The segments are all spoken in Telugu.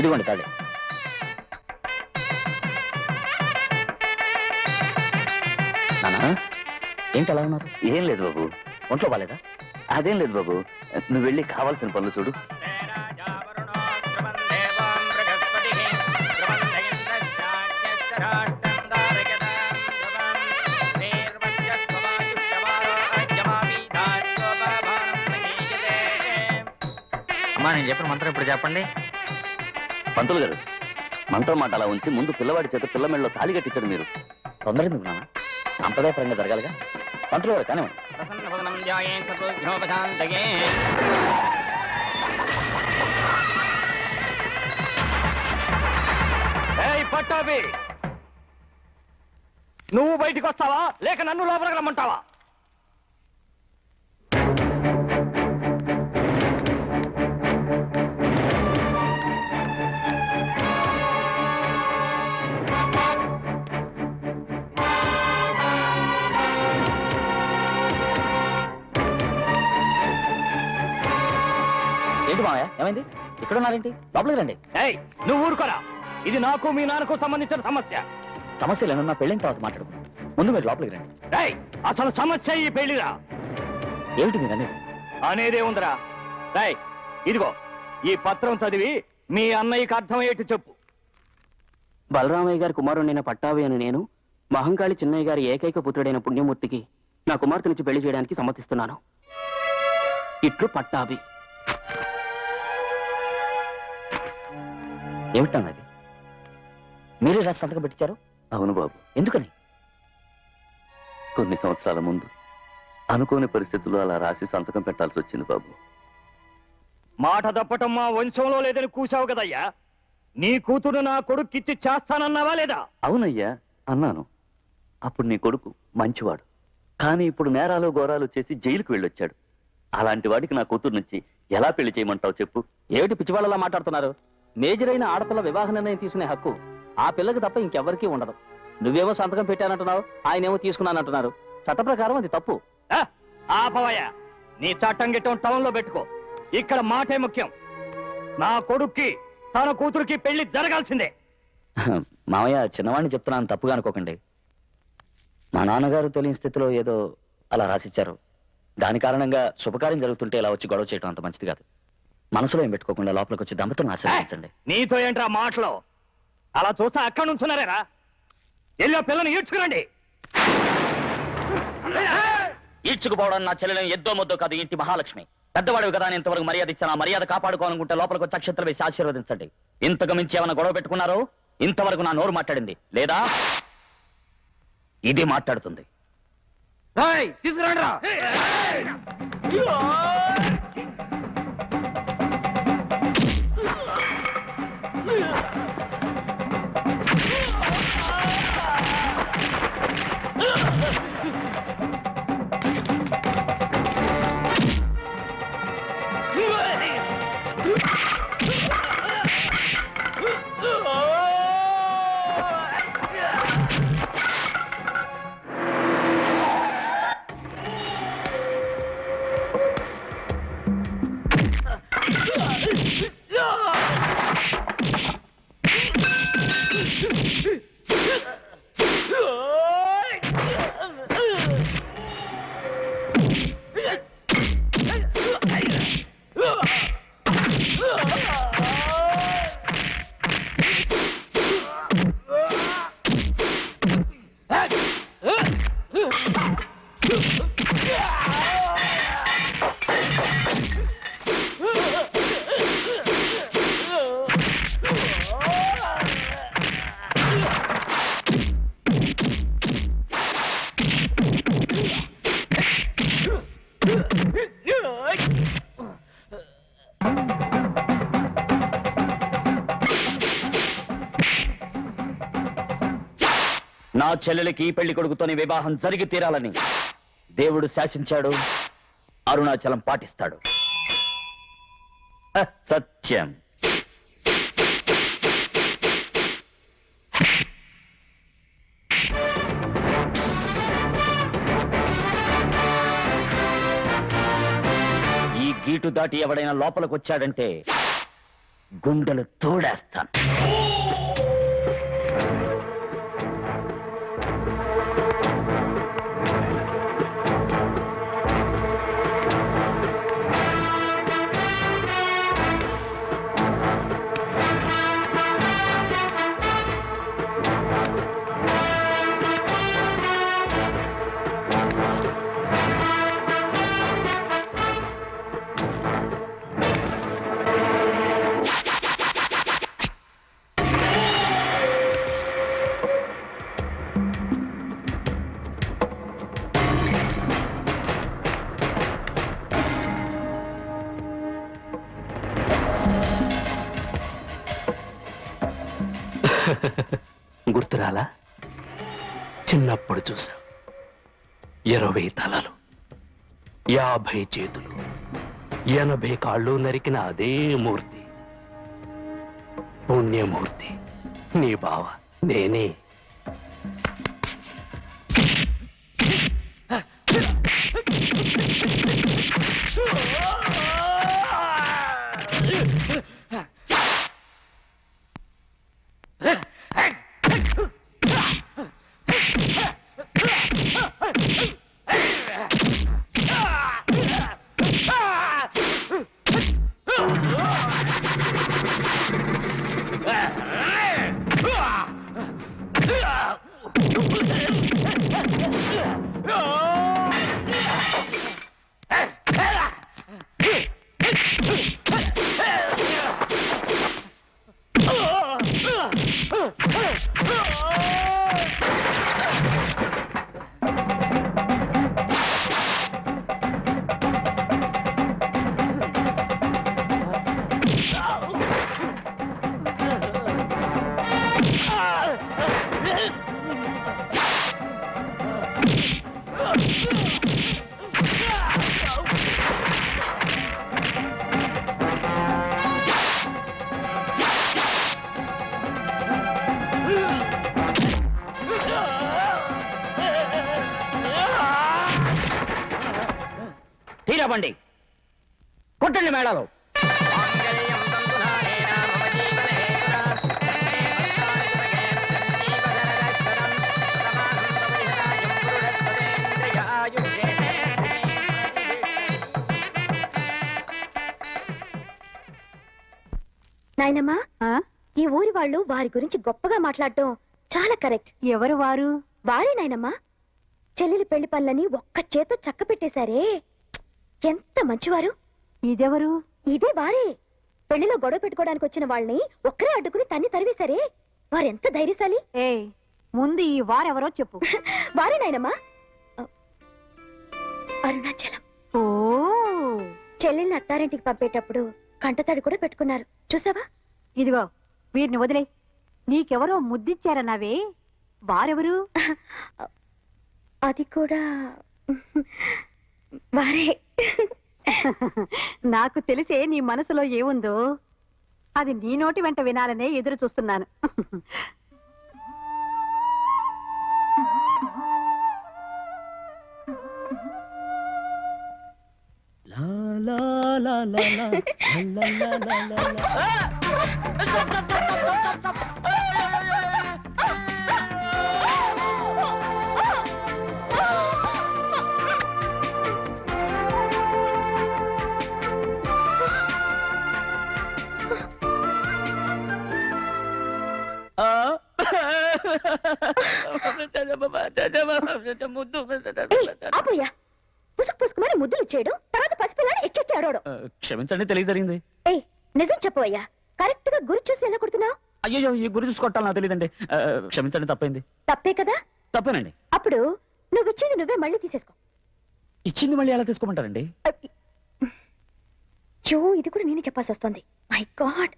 ఇదిగోండి తాళి. నానా ఏంటి అలా ఉన్నారు? ఏం లేదు బాబు. ఒంట్లో బాలేదా? అదేం లేదు బాబు, నువ్వు వెళ్ళి కావాల్సిన పనులు చూడు. అమ్మా నేను చెప్పిన మంత్రం ఇప్పుడు చెప్పండి. పంతులు గారు, మంత్రం మాట అలా ఉంచి ముందు పిల్లవాడి చేత పిల్ల మెడలో తాళి కట్టించడు మీరు. తొందర ఎందుకు నాన్న? సాంప్రదాయపరంగా జరగాలిగా. పంతులు గారు కానివ్వండి. పట్టాభి, నువ్వు బయటికి వస్తావా లేక నన్ను లోపలికి రమ్మంటావా? ఏంటి మావయ్య, ఏమైంది? ఇక్కడ ఉన్నారేంటి? లోపలికి రండి. ఏయ్, నువ్వు ఊరుకోరా. ఇది నాకు మీ నాన్నకు సంబంధించిన సమస్య. సమస్యలు ఏమన్నా పెళ్ళైన తర్వాత మాట్లాడుకుందాం. ముందు మీరు లోపలికి రండి. ఏయ్, అసలు సమస్య ఈ పెళ్లిరా. ఏమిటి మీరు అనేది? అనేదే ఉందిరా. ఏయ్, ఇదిగో ఈ పత్రం చదివి మీ అన్నయ్యకి అర్థమయ్యేట్టు చెప్పు. బలరామయ్య గారి కుమారుడైన పట్టాభి అని నేను మహంకాళి చిన్నయ్య గారి ఏకైక పుత్రుడైన పుణ్యమూర్తికి నా కుమార్తెనిచ్చి పెళ్లి చేయడానికి సమ్మతిస్తున్నాను. ఇట్లు పట్టాభి. ఏమిటన్నది? మీరే రాసి సంతకం పెట్టించారు? అవును బాబు. ఎందుకని? కొన్ని సంవత్సరాల ముందు అనుకోని పరిస్థితుల్లో అలా రాసి సంతకం పెట్టాల్సి వచ్చింది బాబు. మాట తప్పటం మా వంశంలో లేదని కూసావు కదయ్యా. నీ కూతురు నా కొడుక్కిచ్చి చేస్తానన్నావా లేదా? అవునయ్యా అన్నాను. అప్పుడు నీ కొడుకు మంచివాడు, కానీ ఇప్పుడు నేరాలు ఘోరాలు చేసి జైలుకు వెళ్ళొచ్చాడు. అలాంటి వాడికి నా కూతురు నుంచి ఎలా పెళ్లి చేయమంటావు చెప్పు? ఏమిటి పిచ్చివాళ్ళలా మాట్లాడుతున్నారు? మేజర్ అయిన ఆడపిల్ల వివాహ నిర్ణయం తీసుకునే హక్కు ఆ పిల్లకి తప్ప ఇంకెవ్వరికీ ఉండదు. నువ్వేమో సంతకం పెట్టానంటున్నావు, ఆయనేమో తీసుకున్నానంటున్నారు. చట్ట ప్రకారం అది తప్పు. ఆపవయ్యా, నీ చట్టం గిట్టం టౌన్ లో పెట్టుకో. ఇక్కడ మాటే ముఖ్యం. నా కొడుక్కి తన కూతురికి పెళ్లి జరగాల్సిందే. మావయ్య, చిన్నవాడిని చెప్తున్నాను, తప్పుగా అనుకోకండి. మా నాన్నగారు తెలియని స్థితిలో ఏదో అలా రాసిచ్చారు. దాని కారణంగా శుభకార్యం జరుగుతుంటే ఇలా వచ్చి గొడవ చేయడం అంత మంచిది కాదు. మనసులో ఏం పెట్టుకోకుండా లోపలికి వచ్చి దంపతులను ఆశీర్వదించండి. నీతో ఏంట్రా మాటలో? అలా చూస్తే అక్కడ నుంచున్నారేరా. ఎల్లో పిల్లని ఈడ్చుకురండి. ఈడ్చుకుపోవడం నా చెల్లెలను ఎద్దో ముద్దో కాదు, ఇంటి మహాలక్ష్మి. పెద్దవాడివి కదా అని ఇంతవరకు మర్యాద ఇచ్చాను. మర్యాద కాపాడుకోవాలనుకుంటే లోపలికి వచ్చి అక్షంతలు వేసి ఆశీర్వదించండి. ఇంతకు మించి ఏమైనా గొడవ పెట్టుకున్నారో ఇంతవరకు నా నోరు మాట్లాడింది లేదా ఇది మాట్లాడుతుంది. తీసుకురండి. నా చెల్లెలకి ఈ పెళ్లి కొడుకుతోని వివాహం జరిగి తీరాలని దేవుడు శాసించాడు. అరుణాచలం పాటిస్తాడు. సత్యం. ఈ గీటు దాటి ఎవడైనా లోపలికి వచ్చాడంటే గుండెలు తోడేస్తాను. గుర్తురాలా? చిన్నప్పుడు చూసా 20 తలలు, 50 చేతులు, 80 కాళ్ళు నరికిన అదే మూర్తి, పుణ్యమూర్తి, నీ బావ నేనే. తీరబండి, కొట్టండి మేళాలు. నాయనమ్మా, ఈ ఊరి వాళ్ళు వారి గురించి గొప్పగా మాట్లాడటం చాలా కరెక్ట్. ఎవరు వారు? వారే నాయనమ్మా, చెల్లెలి పెళ్లి పనులని ఒక్క చేత చక్క పెట్టేశారే. ఎంత మంచివారు. ఇదెవరు? ఇదే వారే. పెళ్లిలో గొడవ పెట్టుకోవడానికి వచ్చిన వాళ్ళని ఒక్కరే అడ్డుకుని తన్ని తరివేశారే. వారెంత ధైర్యశాలి. ఏ ముందు ఈ వారెవరో చెప్పు. వారే నాయనమ్మా, అరుణాచలం. ఓ, చెల్లెల్ని అత్తారింటికి పంపేటప్పుడు కంటతడి కూడా పెట్టుకున్నారు, చూసావా? ఇదిగో వీరిని వదిలే. నీకెవరో ముద్దిచ్చారన్నావే, వారెవరు? అది కూడా వారే. నాకు తెలిసే నీ మనసులో ఏముందో. అది నీ నోటి వెంట వినాలనే ఎదురు చూస్తున్నాను. ఆపయ్యా, పుసుకు పుసుకుమని ముద్దులు చేయడం, తర్వాత పసిపిల్లని ఎక్కెక్కి ఆడవడం. క్షమించండి, తెలియ జరిగింది. ఏయ్, నిజం చెప్పవయ్యా, కరెక్ట్ గా గురి చూసి ఎలా కొడుతున్నావు? అయ్యో, ఈ గురి చూసుకోవటాలు నాకు తెలియదండి. క్షమించండి, తప్పైంది. తప్పే కదా? తప్పేనండి. అప్పుడు నువ్వు ఇచ్చింది నువ్వే మళ్ళీ తీసేసుకో. ఇచ్చింది మళ్ళీ ఎలా తీసుకోమంటారండి? చో, ఇది కూడా నేనే చెప్పాల్సి వస్తుంది. My God.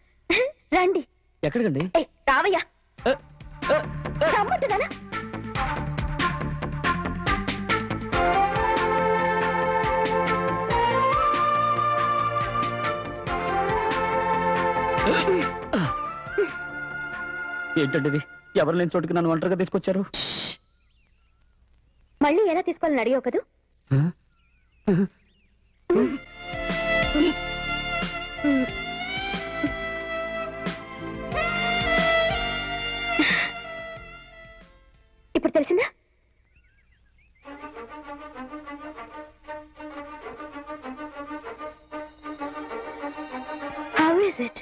రండి. ఎక్కడికండి? ఏయ్, రావయ్యా. రమ్మంటున్నానా? ఏంటండి ఇది? ఎవరు లేని చోటుకి నన్ను ఒంటరిగా తీసుకొచ్చారు? మళ్ళీ ఎలా తీసుకోవాలని అడిగావు కదూ? Is it?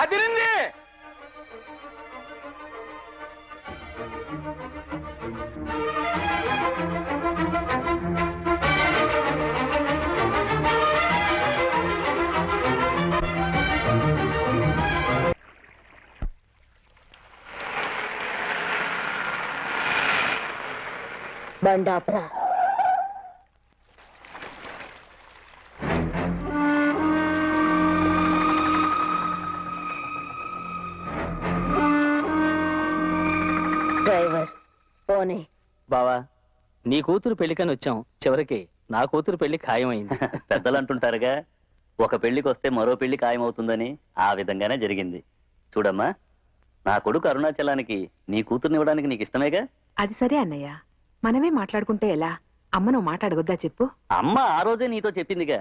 అదిరింది. బండాపురా. డ్రైవర్ పోనీ. బావా, నీ కూతురు పెళ్లికని వచ్చాం, చివరికి నా కూతురు పెళ్లి ఖాయమైంది. పెద్దలు అంటుంటారుగా, ఒక పెళ్లికి వస్తే మరో పెళ్లి ఖాయమవుతుందని. ఆ విధంగానే జరిగింది. చూడమ్మా, నా కొడుకు అరుణాచలానికి నీ కూతుర్ని ఇవ్వడానికి నీకు ఇష్టమేగా? అది సరే అన్నయ్య, మనమే మాట్లాడుకుంటే ఎలా? అమ్మ నువ్వు మాట అడగొద్దా చెప్పు. అమ్మ ఆ రోజే నీతో చెప్పిందిగా,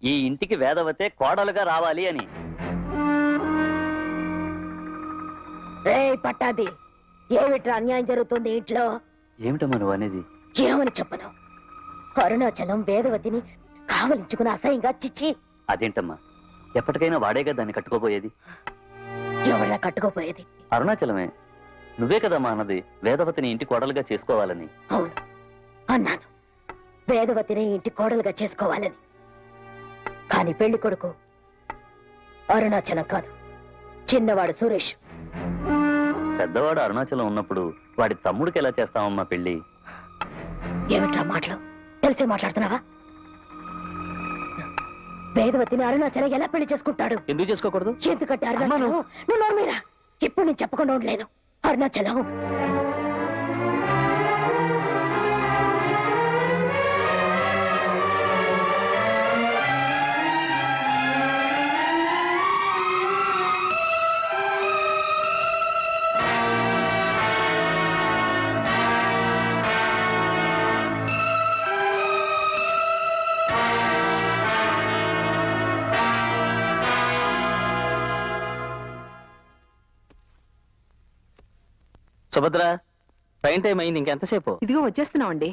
ఈ ఇంటికి వేదవతే కోడలుగా రావాలి అని. రేయ్ పట్టాది, ఏమిట్రా అన్యాయం జరుగుతుంది ఇంట్లో? ఏమిటమ్మా నువ్వు అనేది? ఏమని చెప్పను? అరుణాచలం వేదవతిని కావలించుకుని అసహ్యంగా చిచ్చి. అదేంటమ్మా, ఎప్పటికైనా వాడేగా దాన్ని కట్టుకోపోయేది. ఎవళ్ళ కట్టుకోపోయేది? అరుణాచలమే. నువ్వే కదమ్మా అన్నది వేదవతిని ఇంటి కోడలుగా చేసుకోవాలని. అవును అన్నాను, వేదవతిని ఇంటి కోడలుగా చేసుకోవాలని. కాని పెళ్లి కొడుకు అరుణాచలం కాదు, చిన్నవాడు సురేష్. పెద్దవాడు అరుణాచలం ఉన్నప్పుడు వాడి తమ్ముడికి ఎలా చేస్తామమ్మా పెళ్లి? ఏమిట్రా మాటలు? తెలిసే మాట్లాడుతున్నావా? వేదవతిని అరుణాచలం ఎలా పెళ్లి చేసుకుంటాడు? ఎందుకు చేసుకోకూడదు? ఎందుకంటే అరుణాచలం, నువ్వు నోర్మీరా, ఇప్పుడు నేను చెప్పకుండా ఉండలేను. అరుణాచలం సుభద్ర, ట్రైన్ టైం అయింది, ఇంకెంతసేపు? ఇదిగో వచ్చేస్తున్నామండి.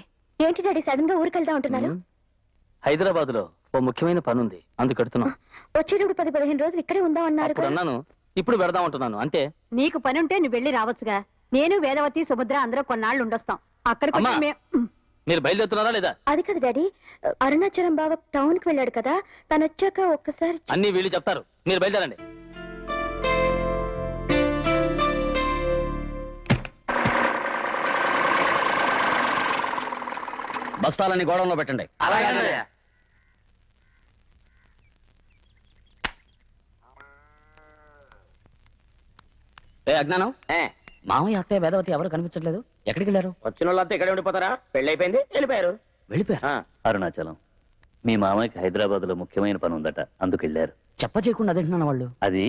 ఏంటి డాడీ సడన్ గా ఊరికెళ్తా ఉంటున్నారు? హైదరాబాద్ లో ఓ ముఖ్యమైన పని ఉంది, అందుకు పెడుతున్నాం. వచ్చేటప్పుడు 10-15 రోజులు ఇక్కడే ఉందాం అన్నారు అప్పుడు అన్నాను, ఇప్పుడు పెడదాం అంటున్నాను అంతే. నీకు పని ఉంటే నువ్వు వెళ్ళి రావచ్చుగా. నేను వేదవతి సుభద్ర అందరూ కొన్నాళ్ళు ఉండొస్తాం. అక్కడికి అమ్మా. వచ్చి మీరు బయలుదేరుతున్నారా లేదా? అది కదా డాడీ, అరుణాచలం బావ టౌన్ కి వెళ్ళాడు కదా, తను వచ్చాక ఒక్కసారి అన్ని వీళ్ళు చెప్తారు, మీరు బయలుదేరండి. బస్తాలని గోడంలో పెట్టండి. ఏ అజ్ఞానం, మామయ్య అత్తయ్య వేదవతి ఎవరు కనిపించట్లేదు, ఎక్కడికి వెళ్ళారు? వచ్చిన వాళ్ళంతా ఇక్కడే ఉండిపోతారా? పెళ్లి అయిపోయింది, వెళ్ళిపోయారు. వెళ్ళిపోయారు. అరుణాచలం, మీ మామయ్యకి హైదరాబాద్ లో ముఖ్యమైన పని ఉందట, అందుకు వెళ్ళారు. చెప్ప చేయకుండా అదేంటున్నాను వాళ్ళు. అది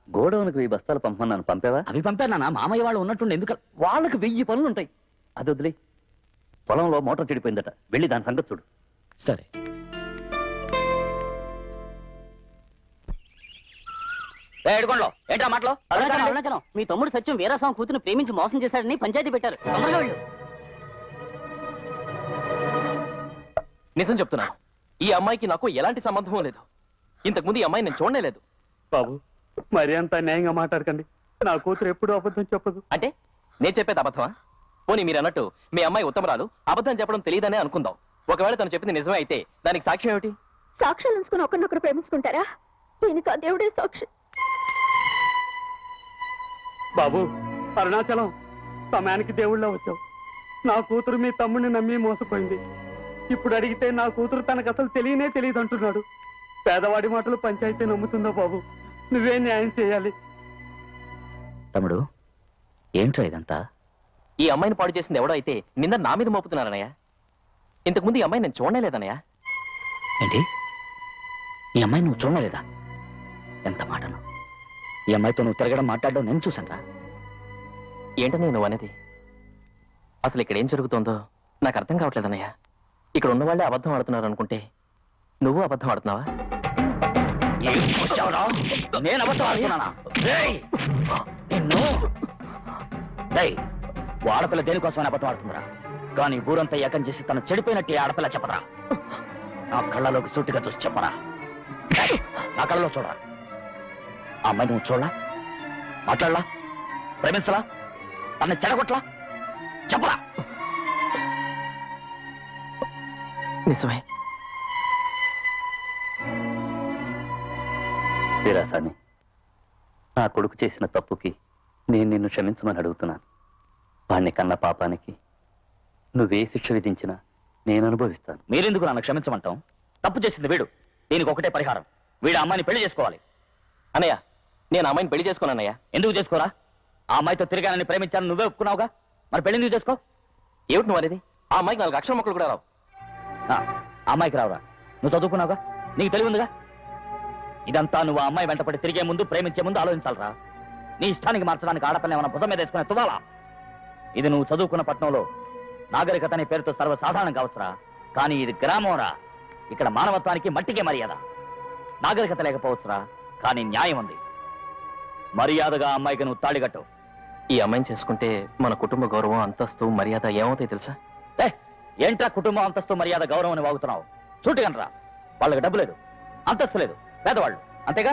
గోడౌన్కి 1000 బస్తాలు పంపమన్నాను, పంపావా? అవి పంపారు నాన్న, మామయ్య వాళ్ళు ఉన్నట్టుండి ఎందుకు? వాళ్ళకి 1000 పనులు ఉంటాయి. అది వదిలే. పొలంలో మోటార్ చెడిపోయిందట, వెళ్ళి దాని సంగతి చూడు. సరే. ఏంటా మాటలో? అరుణాచలం, మీ తమ్ముడు సత్యం వీరాస్వామి కూతురు ప్రేమించి మోసం చేశాడని పంచాయతీ పెట్టారు, తొందరగా వెళ్ళు. నిజం చెప్తున్నా, ఈ అమ్మాయికి నాకు ఎలాంటి సంబంధం లేదు. ఇంతకుముందు ఈ అమ్మాయి నేను చూడలేదు. బాబు, మరి అంత న్యాయంగా మాట్లాడకండి. నా కూతురు ఎప్పుడూ అబద్ధం చెప్పదు. అంటే నేను చెప్పేది అబద్ధమా? పోనీ మీరు అన్నట్టు మీ అమ్మాయి ఉత్తమరాలు, అబద్ధం చెప్పడం తెలియదనే అనుకుందాం. ఒకవేళ తను చెప్పింది నిజమే అయితే దానికి సాక్ష్యం ఏమిటి? సాక్ష్యాలు ఉంచుకుని ఒకరినొకరు ప్రేమించుకుంటారా? దీనికి ఆ దేవుడే సాక్షి. బాబు, అరుణాచలం, సమయానికి దేవుళ్ళ వచ్చావు. నా కూతురు మీ తమ్ముడిని నమ్మి మోసపోయింది. ఇప్పుడు అడిగితే నా కూతురు తనకు అసలు తెలియనే తెలియదు అంటున్నాడు. పేదవాడి మాటలు పంచాయతీ నమ్ముతుందో బాబు? నువ్వే న్యాయం చేయాలి. తమ్ముడు, ఏంట్రా ఇదంతా? ఈ అమ్మాయిని పాడు చేసింది ఎవడో అయితే నిన్న నా మీద మోపుతున్నారనయ్య. ఇంతకుముందు ఈ అమ్మాయి నేను చూడలేదనయ్య. ఏంటి, ఈ అమ్మాయి నువ్వు చూడలేదా? ఎంత మాటను! ఈ అమ్మాయితో నువ్వు తిరగడం, మాట్లాడడం నేను చూసాను. ఏంటనే నువ్వు అనేది? అసలు ఇక్కడ ఏం జరుగుతోందో నాకు అర్థం కావట్లేదన్నయ్య. ఇక్కడ ఉన్న వాళ్ళే అబద్ధం ఆడుతున్నారు అనుకుంటే నువ్వు అబద్ధం ఆడుతున్నావా? నేను అబద్ధం ఆడుతున్నానా? నిన్ను ఆడపిల్ల దేనికోసమని అబద్ధం ఆడుతుందిరా? కానీ ఊరంతా ఏకం చేసి తను చెడిపోయినట్టు ఆడపిల్ల చెప్పదరా? నా కళ్ళలోకి సూటిగా చూసి చెప్పరా? నా కళ్ళలో చూడరా? ఆ అమ్మాయి నువ్వు చూడలా, మాట్లాడలా, ప్రేమించలా, తనని చెడగొట్టలా? చెప్పరా? నిజమే. వీరాసాని, నా కొడుకు చేసిన తప్పుకి నేను నిన్ను క్షమించమని అడుగుతున్నాను. వాణ్ణి కన్న పాపానికి నువ్వే శిక్ష విధించినా నేను అనుభవిస్తాను. మీరెందుకు నన్ను క్షమించమంటాం? తప్పు చేసింది వీడు, దీనికి ఒకటే పరిహారం, వీడు అమ్మాయిని పెళ్లి చేసుకోవాలి. అన్నయ్య, నేను అమ్మాయిని పెళ్లి చేసుకోనన్నయ్య. ఎందుకు చేసుకోరా? ఆ అమ్మాయితో తిరిగానని ప్రేమించాను నువ్వే ఒప్పుకున్నావుగా, మరి పెళ్లి ఎందుకు చేసుకో? ఏమిటి నువ్వు అనేది? ఆ అమ్మాయికి 4 అక్షరం మొక్కలు కూడా రావు. ఆ అమ్మాయికి రావురా? నువ్వు చదువుకున్నావుగా, నీకు తెలివి ఉందిగా. ఇదంతా నువ్వు ఆ అమ్మాయి వెంటపడి తిరిగే ముందు, ప్రేమించే ముందు ఆలోచించాలరా. నీ ఇష్టానికి మార్చడానికి ఆడపిల్ల ఏమైనా భుజం మీద వేసుకునే తువ్వాలా? ఇది నువ్వు చదువుకున్న పట్టణంలో నాగరికత అనే పేరుతో సర్వసాధారణం కావచ్చురా, కానీ ఇది గ్రామంరా. ఇక్కడ మానవత్వానికి మట్టికే మర్యాద. నాగరికత లేకపోవచ్చురా, కానీ న్యాయం ఉంది. మర్యాదగా అమ్మాయికి నువ్వు తాళిగట్టు. ఈ అమ్మాయిని చేసుకుంటే మన కుటుంబ గౌరవం, అంతస్తు, మర్యాద ఏమవుతాయి తెలుసా? ఏంట్రా కుటుంబం, అంతస్తు, మర్యాద, గౌరవం అని వాగుతున్నావు? చూటుగనరా, వాళ్ళకి డబ్బు లేదు, అంతస్తు లేదు, పేదవాళ్ళు అంతేగా.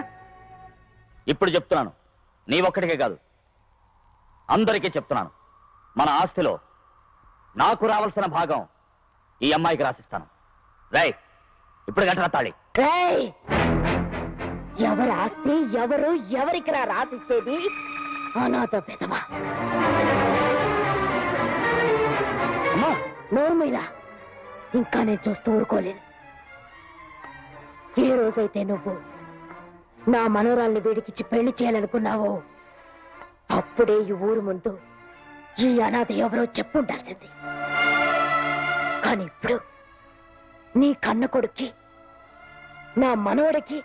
ఇప్పుడు చెప్తున్నాను, నీ ఒక్కడికే కాదు అందరికీ చెప్తున్నాను, మన ఆస్తిలో నాకు రావాల్సిన భాగం ఈ అమ్మాయికి రాసిస్తాను. రై, ఇప్పుడు గంటరా తాళి. ఎవరి ఆస్తి ఎవరు ఎవరికి రాసిచ్చేది? అనాథ పెదవా. నోర్మైనా ఇంకా నేను చూస్తూ ఊరుకోలేను. ఏ రోజైతే నువ్వు నా మనోరాల్ని వీడికిచ్చి పెళ్లి చేయాలనుకున్నావో అప్పుడే ఈ ఊరు ముందు ఈ అనాథ ఎవరో చెప్పుండాల్సింది. కానీ ఇప్పుడు నీ కన్న కొడుక్కి, నా మనవడికి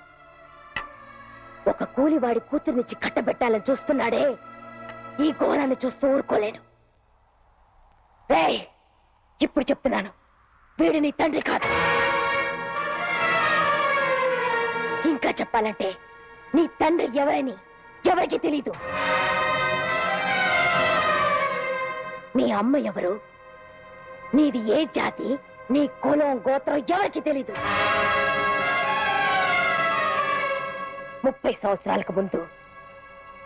ఒక కూలివాడి కూతుర్నిచ్చి కట్టబెట్టాలని చూస్తున్నాడే, ఈ ఘోరాన్ని చూస్తూ ఊరుకోలేను. రేయ్, ఇప్పుడు చెప్తున్నాను, వీడు నీ తండ్రి కాదు. ఇంకా చెప్పాలంటే నీ తండ్రి ఎవరని ఎవరికి తెలీదు. నీ అమ్మ ఎవరు, నీది ఏ జాతి, నీ కులం గోత్రం ఎవరికి తెలీదు. 30 సంవత్సరాలకు ముందు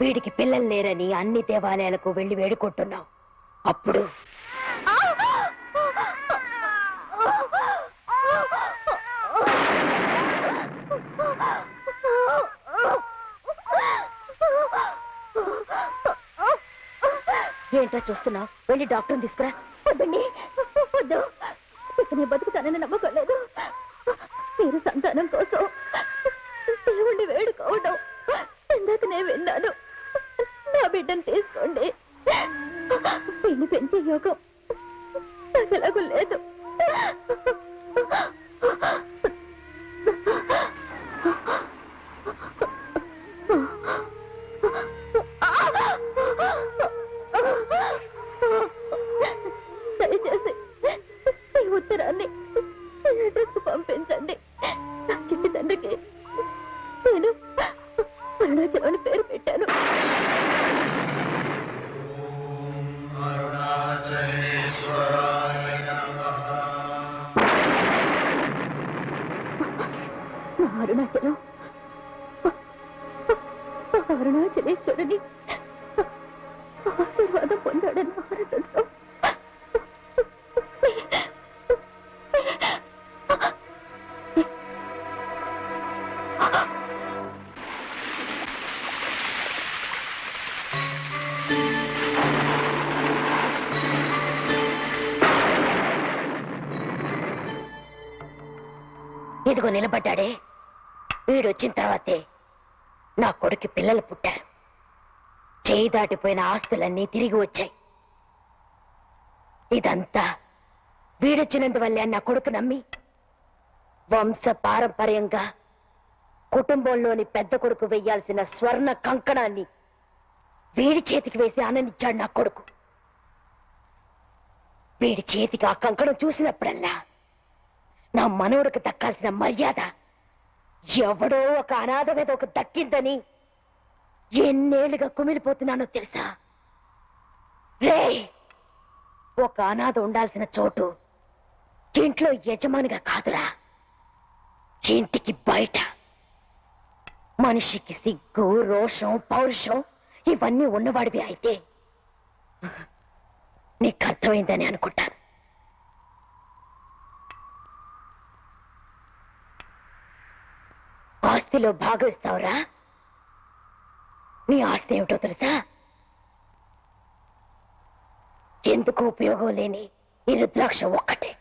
వీడికి పిల్లలు లేరని అన్ని దేవాలయాలకు వెళ్లి వేడుకుంటున్నావు. అప్పుడు ఏంటో చూస్తున్నావు? వెళ్ళి డాక్టర్ని తీసుకురా. వద్దండి, వద్దు, ఇక నీ బతుకుతానని నమ్మకలేదు. మీరు సంతానం కోసం దేవుణ్ణి వేడుకోవడం ఇందాకనే విన్నాను. నా బిడ్డను తీసుకోండి. వీడిని పెంచే యోగం నాకు ఎలాగూ లేదు. దయచేసి ఈ ఉత్తరాన్ని అడ్రస్ కు పంపించండి. నా చిట్టి తండ్రికి నేను అరుణాచలం అని పేరు పెట్టాను. అరుణాచలం, అరుణాచలేశ్వరుని ఆశీర్వాదం పొందాడని ఆనందంతో ఇదిగో నిలబడ్డాడే, వీడొచ్చిన తర్వాతే నా కొడుకు పిల్లలు పుట్టారు. చేయి దాటిపోయిన ఆస్తులన్నీ తిరిగి వచ్చాయి. ఇదంతా వీడొచ్చినందువల్లే నా కొడుకు నమ్మి వంశ పారంపర్యంగా కుటుంబంలోని పెద్ద కొడుకు వెయ్యాల్సిన స్వర్ణ కంకణాన్ని వీడి చేతికి వేసి ఆనందించాడు నా కొడుకు. వీడి చేతికి ఆ కంకణం చూసినప్పుడల్లా నా మనవడికి దక్కాల్సిన మర్యాద ఎవడో ఒక అనాథ మీద ఒక దక్కిందని ఎన్నేళ్లుగా కుమిలిపోతున్నానో తెలుసా? రే, ఒక అనాథ ఉండాల్సిన చోటు ఇంట్లో యజమానిగా కాదురా, ఇంటికి బయట మనిషికి సిగ్గు, రోషం, పౌరుషం ఇవన్నీ ఉన్నవాడివి అయితే నీకు అర్థమైందని అనుకుంటాను. ఆస్తిలో భాగం ఇస్తావురా? నీ ఆస్తి ఏమిటో తెలుసా? ఎందుకు ఉపయోగం లేని ఈ రుద్రాక్ష ఒక్కటే.